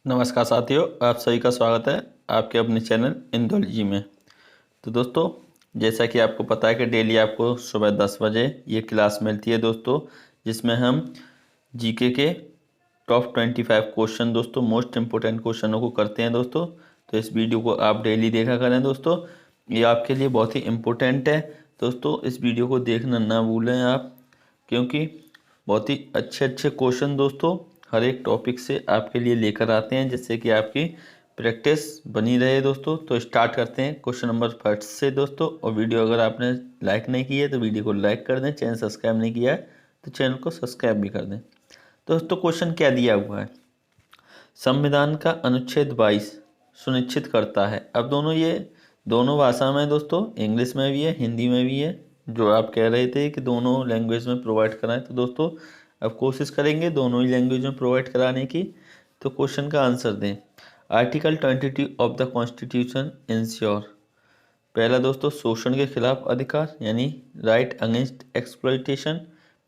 नमस्कार साथियों, आप सभी का स्वागत है आपके अपने चैनल इंदौलजी में। तो दोस्तों, जैसा कि आपको पता है कि डेली आपको सुबह 10 बजे ये क्लास मिलती है दोस्तों, जिसमें हम जीके के टॉप 25 क्वेश्चन दोस्तों, मोस्ट इम्पोर्टेंट क्वेश्चनों को करते हैं दोस्तों। तो इस वीडियो को आप डेली देखा करें दोस्तों, ये आपके लिए बहुत ही इम्पोर्टेंट है दोस्तों। इस वीडियो को देखना ना भूलें आप, क्योंकि बहुत ही अच्छे अच्छे क्वेश्चन दोस्तों हर एक टॉपिक से आपके लिए लेकर आते हैं, जिससे कि आपकी प्रैक्टिस बनी रहे दोस्तों। तो स्टार्ट करते हैं क्वेश्चन नंबर फर्स्ट से दोस्तों। और वीडियो अगर आपने लाइक नहीं की है तो वीडियो को लाइक कर दें, चैनल सब्सक्राइब नहीं किया है तो चैनल को सब्सक्राइब भी कर दें। दोस्तों, क्वेश्चन क्या दिया हुआ है? संविधान का अनुच्छेद 22 सुनिश्चित करता है। अब ये दोनों भाषा में दोस्तों, इंग्लिश में भी है, हिंदी में भी है। जो आप कह रहे थे कि दोनों लैंग्वेज में प्रोवाइड कराएं, तो दोस्तों अब कोशिश करेंगे दोनों ही लैंग्वेज में प्रोवाइड कराने की। तो क्वेश्चन का आंसर दें। Article 22 of the constitution ensure. पहला दोस्तों, शोषण के खिलाफ अधिकार यानी राइट अगेंस्ट एक्सप्लॉइटेशन।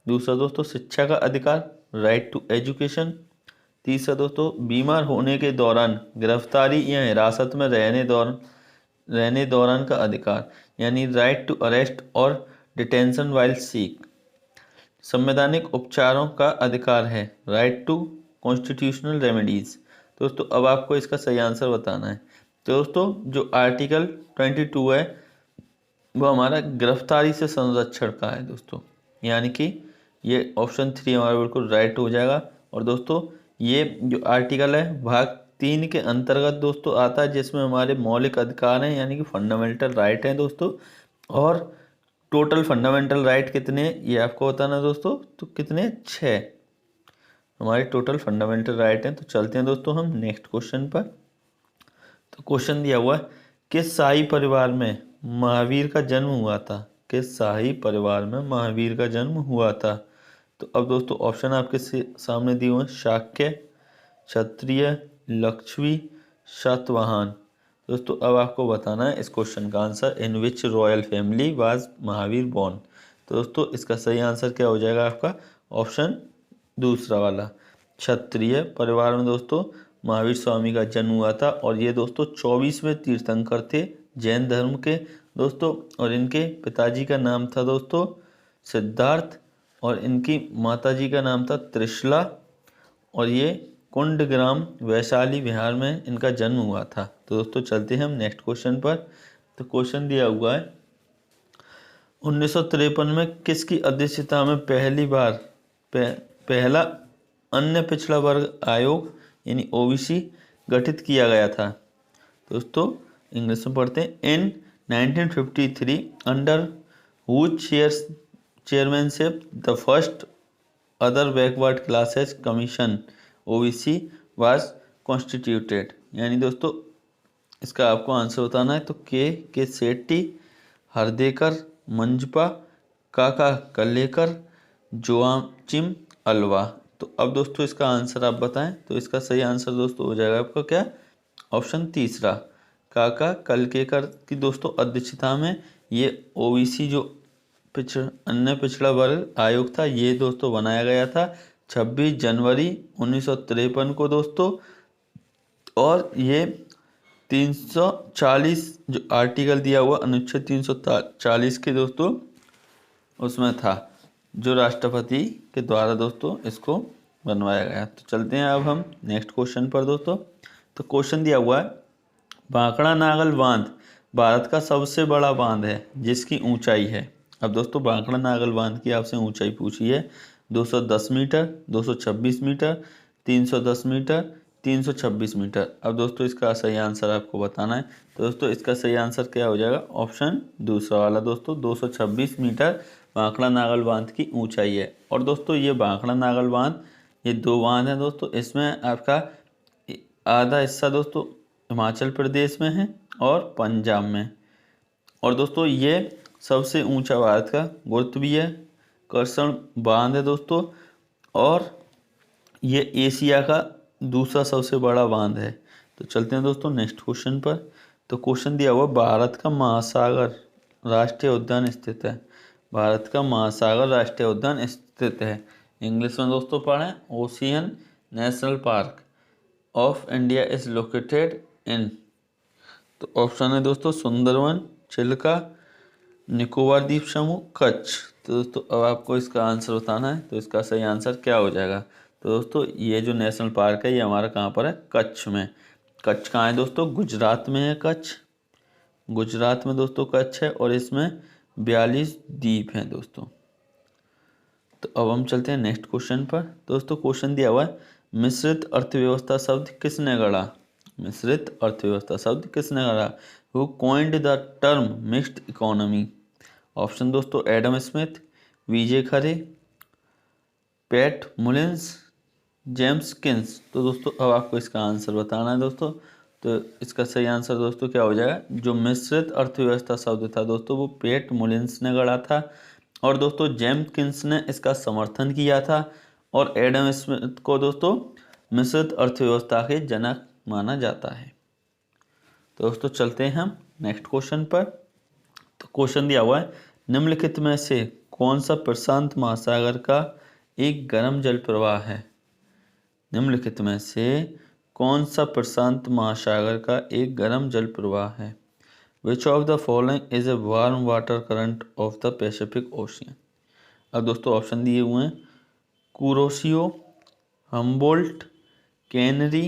दूसरा दोस्तों, शिक्षा का अधिकार, राइट टू एजुकेशन। तीसरा दोस्तों, बीमार होने के दौरान गिरफ्तारी या हिरासत में रहने दौरान का अधिकार यानी राइट टू अरेस्ट और डिटेंशन वाइल सिक। संवैधानिक उपचारों का अधिकार है, राइट टू कॉन्स्टिट्यूशनल रेमेडीज। दोस्तों अब आपको इसका सही आंसर बताना है। तो दोस्तों जो आर्टिकल 22 है वो हमारा गिरफ्तारी से संरक्षण का है दोस्तों, यानी कि ये ऑप्शन 3 हमारा बिल्कुल राइट हो जाएगा। और दोस्तों ये जो आर्टिकल है भाग 3 के अंतर्गत दोस्तों आता है, जिसमें हमारे मौलिक अधिकार हैं यानी कि फंडामेंटल राइट हैं दोस्तों। और टोटल फंडामेंटल राइट कितने ये आपको बताना दोस्तों। तो कितने? 6 हमारे टोटल फंडामेंटल राइट हैं। तो चलते हैं दोस्तों हम नेक्स्ट क्वेश्चन पर। तो क्वेश्चन दिया हुआ है, किस शाही परिवार में महावीर का जन्म हुआ था? किस शाही परिवार में महावीर का जन्म हुआ था? तो अब दोस्तों ऑप्शन आपके सामने दिए हुए हैं, शाक्य, क्षत्रिय, लक्ष्मी, सातवाहन। दोस्तों अब आपको बताना है इस क्वेश्चन का answer. In which royal family was Mahavir born? तो दोस्तों इसका सही आंसर क्या हो जाएगा आपका? ऑप्शन दूसरा वाला, क्षत्रिय परिवार में दोस्तों महावीर स्वामी का जन्म हुआ था। और ये दोस्तों 24वें तीर्थंकर थे जैन धर्म के दोस्तों। और इनके पिताजी का नाम था दोस्तों सिद्धार्थ, और इनकी माताजी का नाम था त्रिशला। और ये कुंडग्राम वैशाली बिहार में इनका जन्म हुआ था। तो दोस्तों चलते हैं हम नेक्स्ट क्वेश्चन पर। तो क्वेश्चन दिया हुआ है, 1953 में किसकी अध्यक्षता में पहली बार पहला अन्य पिछड़ा वर्ग आयोग यानी ओबीसी गठित किया गया था? दोस्तों इंग्लिश में पढ़ते हैं। In 1953 under whose chairmanship the first other backward classes commission OBC was constituted. यानी दोस्तों इसका आपको आंसर बताना है। तो के सेट्टी, हरदेकर, मंजपा, काका कल्लेकर, जोआचिम अलवा। तो अब दोस्तों इसका आंसर आप बताएं। तो इसका सही आंसर दोस्तों हो जाएगा आपका क्या? ऑप्शन तीसरा, काका कल्लेकर की दोस्तों अध्यक्षता में ये ओबीसी जो अन्य पिछड़ा वर्ग आयोग था ये दोस्तों बनाया गया था 26 जनवरी 1953 को दोस्तों। और ये 340 जो आर्टिकल दिया हुआ अनुच्छेद 340 के दोस्तों उसमें था, जो राष्ट्रपति के द्वारा दोस्तों इसको बनवाया गया। तो चलते हैं अब हम नेक्स्ट क्वेश्चन पर दोस्तों। तो क्वेश्चन दिया हुआ है, भाखड़ा नागल बांध भारत का सबसे बड़ा बांध है जिसकी ऊंचाई है। अब दोस्तों भाखड़ा नागल बांध की आपसे ऊंचाई पूछी है 210 मीटर, 226 मीटर, 310 मीटर, 326 मीटर। अब दोस्तों इसका सही आंसर आपको बताना है। तो दोस्तों इसका सही आंसर क्या हो जाएगा? ऑप्शन दूसरा वाला दोस्तों, 226 मीटर भाखड़ा नागल बांध की ऊंचाई है। और दोस्तों ये भाखड़ा नागल बांध ये 2 बांध हैं दोस्तों। इसमें आपका आधा हिस्सा दोस्तों हिमाचल प्रदेश में है और पंजाब में। और दोस्तों ये सबसे ऊंचा भारत का गुरुत्व भी है, कर्षण बांध है दोस्तों। और ये एशिया का दूसरा सबसे बड़ा बांध है। तो चलते हैं दोस्तों नेक्स्ट क्वेश्चन पर। तो क्वेश्चन दिया हुआ, भारत का महासागर राष्ट्रीय उद्यान स्थित है। भारत का महासागर राष्ट्रीय उद्यान स्थित है। इंग्लिश में दोस्तों पढ़ें, ocean national park. Of India is located in. तो ऑप्शन है दोस्तों सुंदरवन, चिल्का, निकोबार द्वीप समूह, कच्छ। तो दोस्तों अब आपको इसका आंसर बताना है, तो इसका सही आंसर क्या हो जाएगा। तो दोस्तों ये जो नेशनल पार्क है ये हमारा कहाँ पर है, कच्छ में। कच्छ कहाँ है दोस्तों, गुजरात में है कच्छ। गुजरात में दोस्तों कच्छ है और इसमें 42 द्वीप हैं दोस्तों। तो अब हम चलते हैं नेक्स्ट क्वेश्चन पर। दोस्तों क्वेश्चन दिया हुआ है, मिश्रित अर्थव्यवस्था शब्द किसने गढ़ा। मिश्रित अर्थव्यवस्था शब्द किसने गढ़ा। Who coined the term mixed economy. Option दोस्तों एडम स्मिथ, वीजे खरे, पैट मुलिन्स, जेम्स किन्स। तो दोस्तों अब आपको इसका आंसर बताना है दोस्तों। तो इसका सही आंसर दोस्तों क्या हो जाएगा, जो मिश्रित अर्थव्यवस्था शब्द था दोस्तों वो पैट मुलिन्स ने गढ़ा था, और दोस्तों जेम्स किन्स ने इसका समर्थन किया था, और एडम स्मिथ को दोस्तों मिश्रित अर्थव्यवस्था के जनक माना जाता है। तो दोस्तों चलते हैं हम नेक्स्ट क्वेश्चन पर। तो क्वेश्चन दिया हुआ है, निम्नलिखित में से कौन सा प्रशांत महासागर का एक गर्म जल प्रवाह है। निम्नलिखित में से कौन सा प्रशांत महासागर का एक गर्म जल प्रवाह है। Which of the following is a warm water current of the Pacific ocean. अब दोस्तों ऑप्शन दिए हुए हैं, कुरोशियो, हम्बोल्ट, कैनरी,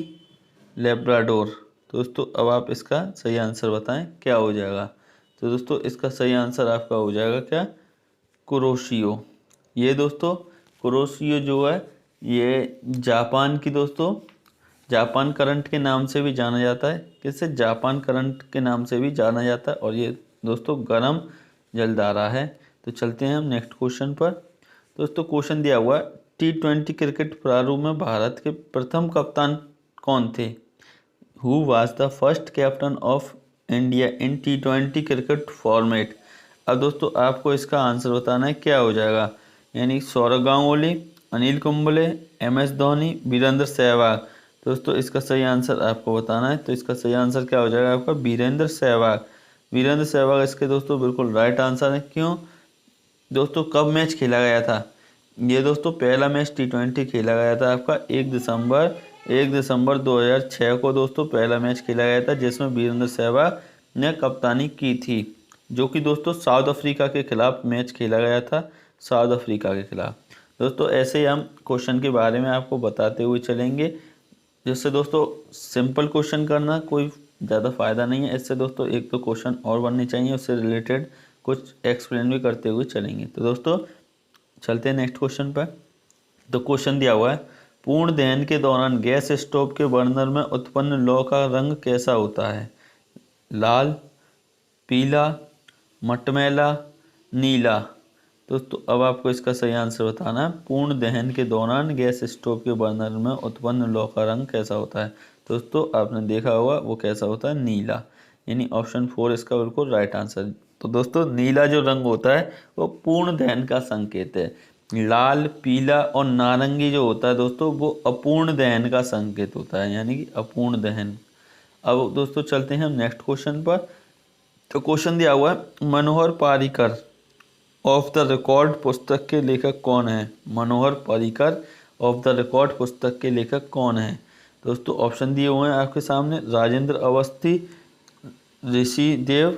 लेब्राडोर। तो दोस्तों अब आप इसका सही आंसर बताएं क्या हो जाएगा। तो दोस्तों इसका सही आंसर आपका हो जाएगा क्या, कुरोशियो। ये दोस्तों कुरोशियो जो है ये जापान की दोस्तों जापान करंट के नाम से भी जाना जाता है। किससे, जापान करंट के नाम से भी जाना जाता है, और ये दोस्तों गर्म जलधारा है। तो चलते हैं हम नेक्स्ट क्वेश्चन पर। दोस्तों क्वेश्चन दिया हुआ है, T20 क्रिकेट प्रारूप में भारत के प्रथम कप्तान कौन थे। Who was the first captain of India in T20 cricket format. अब दोस्तों आपको इसका आंसर बताना है क्या हो जाएगा, यानी सौरव गांगुली, अनिल कुंबले, MS धोनी, वीरेंद्र सहवाग। दोस्तों इसका सही आंसर आपको बताना है। तो इसका सही आंसर क्या हो जाएगा आपका, वीरेंद्र सहवाग। वीरेंद्र सहवाग इसके दोस्तों बिल्कुल राइट आंसर है। क्यों दोस्तों, कब मैच खेला गया था, ये दोस्तों पहला मैच T20 खेला गया था आपका 1 दिसंबर 2006 को दोस्तों पहला मैच खेला गया था, जिसमें वीरेंद्र सहवाग ने कप्तानी की थी, जो कि दोस्तों साउथ अफ्रीका के खिलाफ मैच खेला गया था, साउथ अफ्रीका के खिलाफ। दोस्तों ऐसे ही हम क्वेश्चन के बारे में आपको बताते हुए चलेंगे, जिससे दोस्तों सिंपल क्वेश्चन करना कोई ज़्यादा फ़ायदा नहीं है। इससे दोस्तों एक तो क्वेश्चन और बनने चाहिए, उससे रिलेटेड कुछ एक्सप्लेन भी करते हुए चलेंगे। तो दोस्तों चलते हैं नेक्स्ट क्वेश्चन पर। तो क्वेश्चन दिया हुआ है, पूर्ण दहन के दौरान गैस स्टोव के बर्नर में उत्पन्न लौ का रंग कैसा होता है। लाल, पीला, मटमैला, नीला। दोस्तों अब आपको इसका सही आंसर बताना है, पूर्ण दहन के दौरान गैस स्टोव के बर्नर में उत्पन्न लौ का रंग कैसा होता है। दोस्तों आपने देखा होगा वो कैसा होता है, नीला, यानी ऑप्शन 4 इसका बिल्कुल राइट आंसर। तो दोस्तों नीला जो रंग होता है वो पूर्ण दहन का संकेत है। लाल, पीला और नारंगी जो होता है दोस्तों वो अपूर्ण दहन का संकेत होता है, यानी कि अपूर्ण दहन। अब दोस्तों चलते हैं हम नेक्स्ट क्वेश्चन पर। तो क्वेश्चन दिया हुआ है, मनोहर पारीकर ऑफ द रिकॉर्ड पुस्तक के लेखक कौन है। मनोहर पारीकर ऑफ द रिकॉर्ड पुस्तक के लेखक कौन है। दोस्तों ऑप्शन दिए हुए हैं आपके सामने, राजेंद्र अवस्थी, ऋषि देव,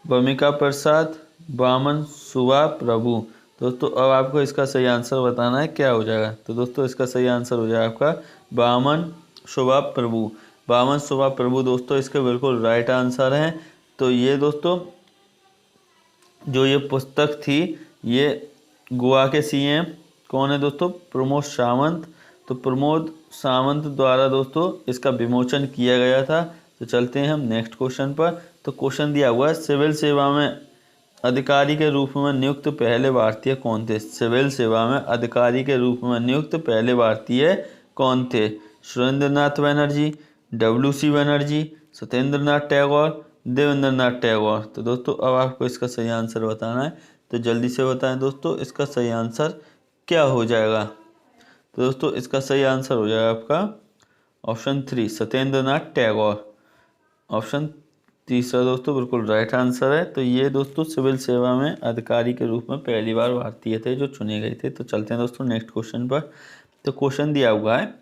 भूमिका प्रसाद, बामन सुभा प्रभु। दोस्तों अब आपको इसका सही आंसर बताना है क्या हो जाएगा। तो दोस्तों इसका सही आंसर हो जाएगा आपका बामन सुभा प्रभु। बामन सुभा प्रभु दोस्तों इसके बिल्कुल राइट आंसर हैं। तो ये दोस्तों जो ये पुस्तक थी ये गोवा के CM कौन है दोस्तों, प्रमोद सावंत। तो प्रमोद सावंत द्वारा दोस्तों इसका विमोचन किया गया था। तो चलते हैं हम नेक्स्ट क्वेश्चन पर। तो क्वेश्चन दिया हुआ है, सिविल सेवा में अधिकारी के रूप में नियुक्त पहले भारतीय कौन थे। सिविल सेवा में अधिकारी के रूप में नियुक्त पहले भारतीय कौन थे। सुरेंद्रनाथ बनर्जी, WC बनर्जी, सत्येंद्रनाथ टैगोर, देवेंद्रनाथ टैगोर। तो दोस्तों अब आपको इसका सही आंसर बताना है, तो जल्दी से बताएं दोस्तों इसका सही आंसर क्या हो जाएगा। तो दोस्तों इसका सही आंसर हो जाएगा आपका ऑप्शन 3 सत्येंद्रनाथ टैगोर। ऑप्शन तीसरा दोस्तों बिल्कुल राइट आंसर है। तो ये दोस्तों सिविल सेवा में अधिकारी के रूप में पहली बार भारतीय थे जो चुने गए थे। तो चलते हैं दोस्तों नेक्स्ट क्वेश्चन पर। तो क्वेश्चन दिया हुआ है,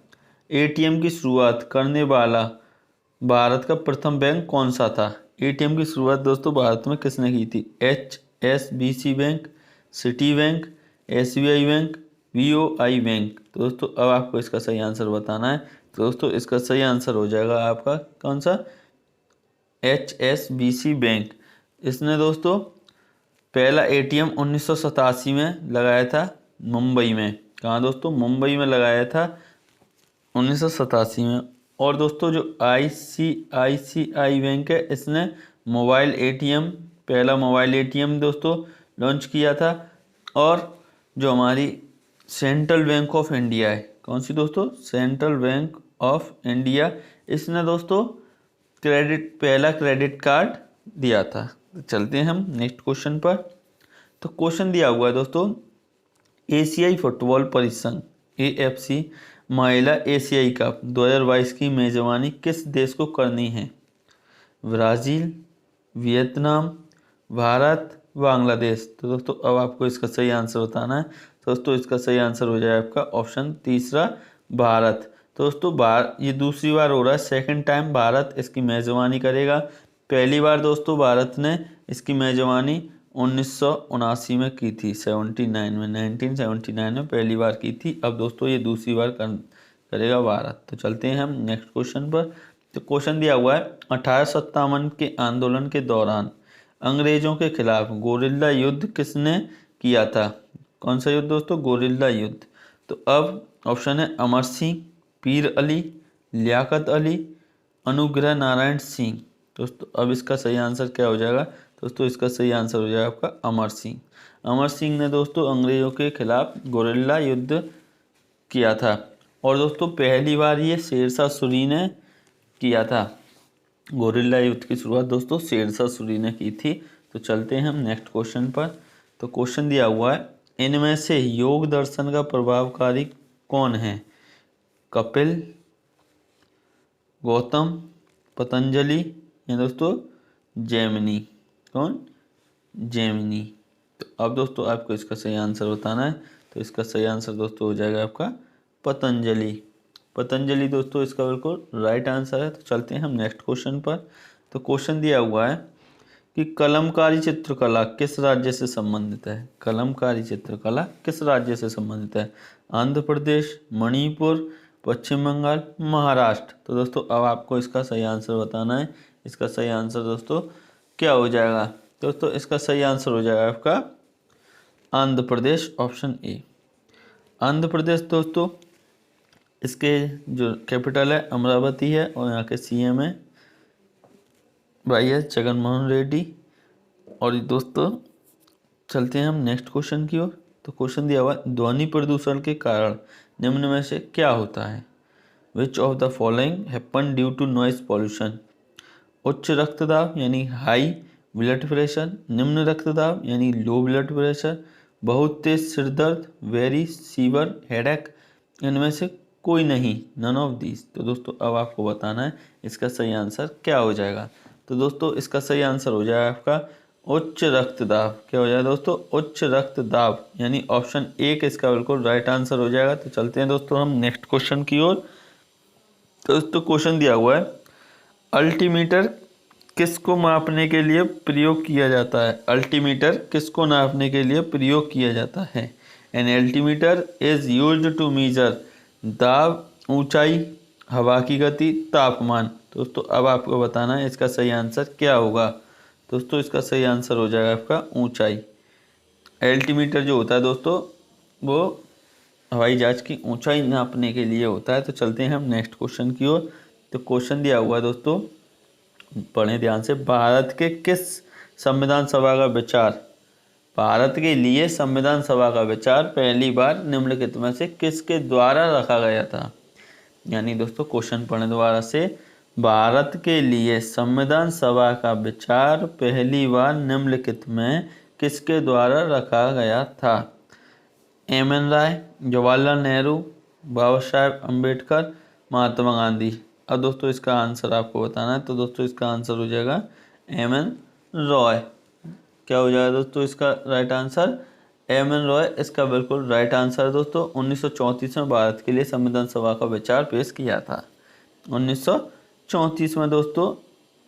एटीएम की शुरुआत करने वाला भारत का प्रथम बैंक कौन सा था? एटीएम की शुरुआत दोस्तों भारत में किसने की थी? HSBC bank, city bank, SBI bank, BOI bank. तो दोस्तों अब आपको इसका सही आंसर बताना है। तो दोस्तों इसका सही आंसर हो जाएगा आपका कौन सा? HSBC bank. इसने दोस्तों पहला एटीएम 1987 में लगाया था मुंबई में। कहाँ दोस्तों? मुंबई में लगाया था 1987 में। और दोस्तों जो ICICI बैंक है, इसने मोबाइल एटीएम, पहला मोबाइल एटीएम दोस्तों लॉन्च किया था। और जो हमारी सेंट्रल बैंक ऑफ इंडिया है, कौन सी दोस्तों? सेंट्रल बैंक ऑफ इंडिया, इसने दोस्तों पहला क्रेडिट कार्ड दिया था। तो चलते हैं हम नेक्स्ट क्वेश्चन पर। तो क्वेश्चन दिया हुआ है दोस्तों, एशियाई फुटबॉल परिसंघ AFC महिला एशियाई कप 2022 की मेजबानी किस देश को करनी है? Brazil, Vietnam, Bharat, Bangladesh. तो दोस्तों अब आपको इसका सही आंसर बताना है। तो दोस्तों इसका सही आंसर हो जाए आपका ऑप्शन तीसरा, भारत। तो दोस्तों ये दूसरी बार हो रहा है, सेकंड टाइम भारत इसकी मेजबानी करेगा। पहली बार दोस्तों भारत ने इसकी मेजबानी 1979 में की थी, 1979 में पहली बार की थी। अब दोस्तों ये दूसरी बार करेगा भारत। तो चलते हैं हम नेक्स्ट क्वेश्चन पर। तो क्वेश्चन दिया हुआ है, 1857 के आंदोलन के दौरान अंग्रेजों के खिलाफ गोरिल्ला युद्ध किसने किया था? कौन सा युद्ध दोस्तों? गोरिल्ला युद्ध। तो अब ऑप्शन है अमर सिंह, पीर अली, लियाकत अली, अनुग्रह नारायण सिंह। दोस्तों अब इसका सही आंसर क्या हो जाएगा? दोस्तों इसका सही आंसर हो जाएगा आपका अमर सिंह। अमर सिंह ने दोस्तों अंग्रेजों के खिलाफ गोरिल्ला युद्ध किया था। और दोस्तों पहली बार ये शेरशाह सूरी ने किया था। गोरिल्ला युद्ध की शुरुआत दोस्तों शेरशाह सूरी ने की थी। तो चलते हैं हम नेक्स्ट क्वेश्चन पर। तो क्वेश्चन दिया हुआ है, इनमें से योग दर्शन का प्रभावकारी कौन है? कपिल, गौतम, पतंजलि या दोस्तों जैमिनी। कौन? जैमिनी। तो अब दोस्तों आपको इसका सही आंसर बताना है। तो इसका सही आंसर दोस्तों हो जाएगा आपका पतंजलि। पतंजलि दोस्तों इसका बिल्कुल राइट आंसर है। तो चलते हैं हम नेक्स्ट क्वेश्चन पर। तो क्वेश्चन दिया हुआ है कि कलमकारी चित्रकला किस राज्य से संबंधित है? कलमकारी चित्रकला किस राज्य से संबंधित है? आंध्र प्रदेश, मणिपुर, पश्चिम बंगाल, महाराष्ट्र। तो दोस्तों अब आपको इसका सही आंसर बताना है। इसका सही आंसर दोस्तों क्या हो जाएगा? दोस्तों इसका सही आंसर हो जाएगा आपका आंध्र प्रदेश, ऑप्शन ए। आंध्र प्रदेश दोस्तों इसके जो कैपिटल है अमरावती है और यहाँ के CM है YS जगनमोहन रेड्डी। और दोस्तों चलते हैं हम नेक्स्ट क्वेश्चन की ओर। तो क्वेश्चन दिया हुआ है, ध्वनि प्रदूषण के कारण निम्न में से क्या होता है? Which of the following happen due to noise pollution? उच्च रक्तदाब यानी हाई ब्लड प्रेशर, निम्न रक्तदाब यानी लो ब्लड प्रेशर, बहुत तेज सिर दर्द, वेरी सीवर हेडेक, इनमें से कोई नहीं, नन ऑफ दीज। तो दोस्तों अब आपको बताना है इसका सही आंसर क्या हो जाएगा। तो दोस्तों इसका सही आंसर हो जाएगा आपका उच्च रक्तदाब। क्या हो जाएगा दोस्तों? उच्च रक्तदाब, यानी ऑप्शन ए का इसका बिल्कुल राइट आंसर हो जाएगा। तो चलते हैं दोस्तों हम नेक्स्ट क्वेश्चन की ओर। तो दोस्तों क्वेश्चन दिया हुआ है, अल्टीमीटर किसको मापने के लिए प्रयोग किया जाता है? अल्टीमीटर किसको नापने के लिए प्रयोग किया जाता है? An altimeter is used to measure दाब, ऊंचाई, हवा की गति, तापमान। दोस्तों अब आपको बताना है इसका सही आंसर क्या होगा। दोस्तों इसका सही आंसर हो जाएगा आपका ऊंचाई। अल्टीमीटर जो होता है दोस्तों वो हवाई जहाज की ऊंचाई नापने के लिए होता है। तो चलते हैं हम नेक्स्ट क्वेश्चन की ओर। तो क्वेश्चन दिया हुआ है दोस्तों, पढ़ें ध्यान से, भारत के किस संविधान सभा का विचार, भारत के लिए संविधान सभा का विचार पहली बार निम्नलिखित में से किसके द्वारा रखा गया था? यानी दोस्तों क्वेश्चन पढ़ने दोबारा से, भारत के लिए संविधान सभा का विचार पहली बार निम्नलिखित में किसके द्वारा रखा गया था? MN राय, जवाहरलाल नेहरू, बाबा साहेब अम्बेडकर, महात्मा गांधी। अब दोस्तों इसका आंसर आपको बताना है। तो दोस्तों इसका आंसर हो जाएगा MN रॉय। क्या हो जाएगा दोस्तों इसका right answer? M N Roy इसका बिल्कुल राइट आंसर है दोस्तों। 1934 में भारत के लिए संविधान सभा का विचार पेश किया था, 1934 में दोस्तों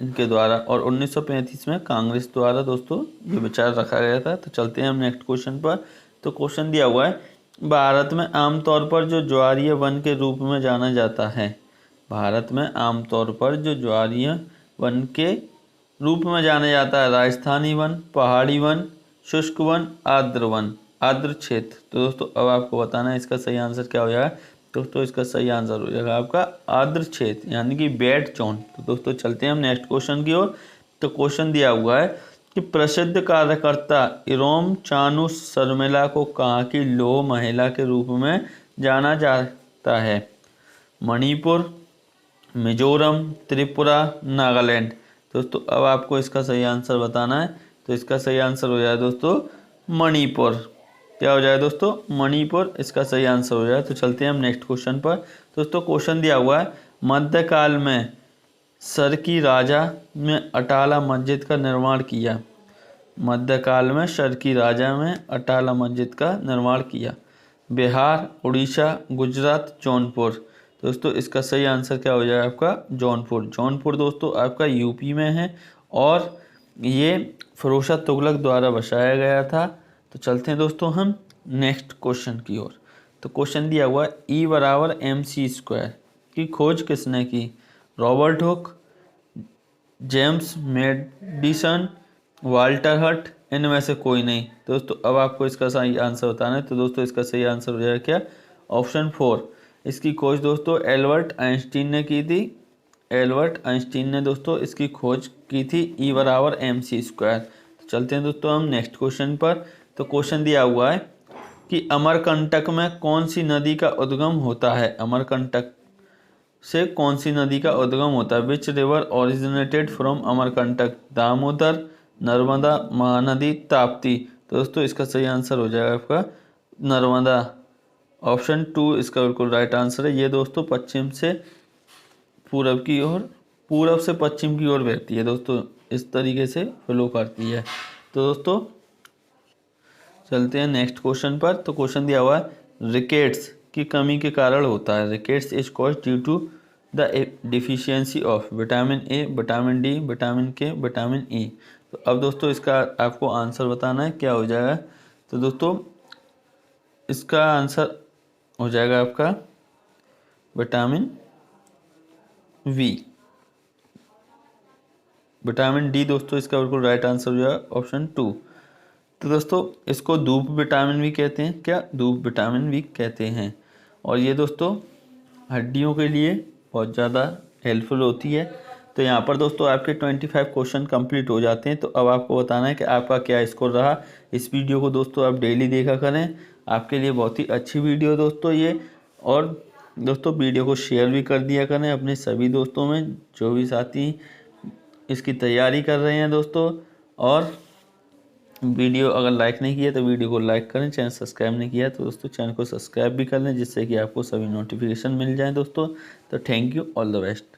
इनके द्वारा, और 1935 में कांग्रेस द्वारा दोस्तों ये विचार रखा गया था। तो चलते हैं हम नेक्स्ट क्वेश्चन पर। तो क्वेश्चन दिया हुआ है, भारत में आमतौर पर जो ज्वारीय वन के रूप में जाना जाता है, भारत में आमतौर पर जो ज्वारीय वन के रूप में जाना जाता है, राजस्थानी वन, पहाड़ी वन, शुष्क वन, आर्द्र वन, आर्द्र क्षेत्र। तो दोस्तों अब आपको बताना है इसका सही आंसर क्या हो जाएगा। दोस्तों इसका सही आंसर हो जाएगा आपका आर्द्र क्षेत्र, यानी कि वेट जोन। तो दोस्तों चलते हैं हम नेक्स्ट क्वेश्चन की ओर। तो क्वेश्चन दिया हुआ है कि प्रसिद्ध कार्यकर्ता इरोम चानू शर्मिला को कहाँ की लौह महिला के रूप में जाना जाता है, मणिपुर, मिजोरम, त्रिपुरा, नागालैंड। दोस्तों अब आपको इसका सही आंसर बताना है। तो इसका सही आंसर हो जाए दोस्तों मणिपुर। क्या हो जाए दोस्तों, मणिपुर इसका सही आंसर हो जाए। तो चलते हैं हम नेक्स्ट क्वेश्चन पर। दोस्तों क्वेश्चन दिया हुआ है, मध्यकाल में सरकी राजा में अटाला मस्जिद का निर्माण किया, मध्यकाल में सरकी राजा में अटाला मस्जिद का निर्माण किया, बिहार, उड़ीसा, गुजरात, जौनपुर। दोस्तों इसका सही आंसर क्या हो जाएगा आपका जौनपुर। जौनपुर दोस्तों आपका यूपी में है और ये फिरोज तुगलक द्वारा बसाया गया था। तो चलते हैं दोस्तों हम नेक्स्ट क्वेश्चन की ओर। तो क्वेश्चन दिया हुआ है, E बराबर mc² की खोज किसने की, Robert Hooke, James Madison, Walter Hunt, इनमें से कोई नहीं। दोस्तों अब आपको इसका सही आंसर बताना है। तो दोस्तों इसका सही आंसर हो जाएगा क्या, ऑप्शन 4। इसकी खोज दोस्तों एल्बर्ट आइंस्टीन ने की थी, एल्बर्ट आइंस्टीन ने दोस्तों इसकी खोज की थी, E बराबर mc²। तो चलते हैं दोस्तों हम नेक्स्ट क्वेश्चन पर। तो क्वेश्चन दिया हुआ है कि अमरकंटक में कौन सी नदी का उद्गम होता है, अमरकंटक से कौन सी नदी का उद्गम होता है, which river originated from Amarkantak, Damodar, Narmada, Mahanadi, Tapti. तो दोस्तों इसका सही आंसर हो जाएगा आपका नर्मदा, ऑप्शन 2 इसका बिल्कुल राइट आंसर है। ये दोस्तों पश्चिम से पूरब की ओर, पूरब से पश्चिम की ओर बहती है दोस्तों, इस तरीके से फ्लो करती है। तो दोस्तों चलते हैं नेक्स्ट क्वेश्चन पर। तो क्वेश्चन दिया हुआ है, रिकेट्स की कमी के कारण होता है, rickets is cause due to the deficiency of vitamin A, vitamin D, vitamin K, vitamin E. तो अब दोस्तों इसका आपको आंसर बताना है क्या हो जाएगा। तो दोस्तों इसका आंसर हो जाएगा आपका विटामिन वी, विटामिन डी दोस्तों इसका बिल्कुल राइट आंसर हो जाएगा ऑप्शन 2। तो दोस्तों इसको धूप विटामिन भी कहते हैं, क्या, धूप विटामिन भी कहते हैं। और ये दोस्तों हड्डियों के लिए बहुत ज़्यादा हेल्पफुल होती है। तो यहाँ पर दोस्तों आपके 25 क्वेश्चन कंप्लीट हो जाते हैं। तो अब आपको बताना है कि आपका क्या स्कोर रहा। इस वीडियो को दोस्तों आप डेली देखा करें, आपके लिए बहुत ही अच्छी वीडियो दोस्तों ये। और दोस्तों वीडियो को शेयर भी कर दिया करें अपने सभी दोस्तों में, जो भी साथी इसकी तैयारी कर रहे हैं दोस्तों। और वीडियो अगर लाइक नहीं किया तो वीडियो को लाइक करें, चैनल सब्सक्राइब नहीं किया तो दोस्तों चैनल को सब्सक्राइब भी कर लें, जिससे कि आपको सभी नोटिफिकेशन मिल जाए दोस्तों। तो thank you, all the best.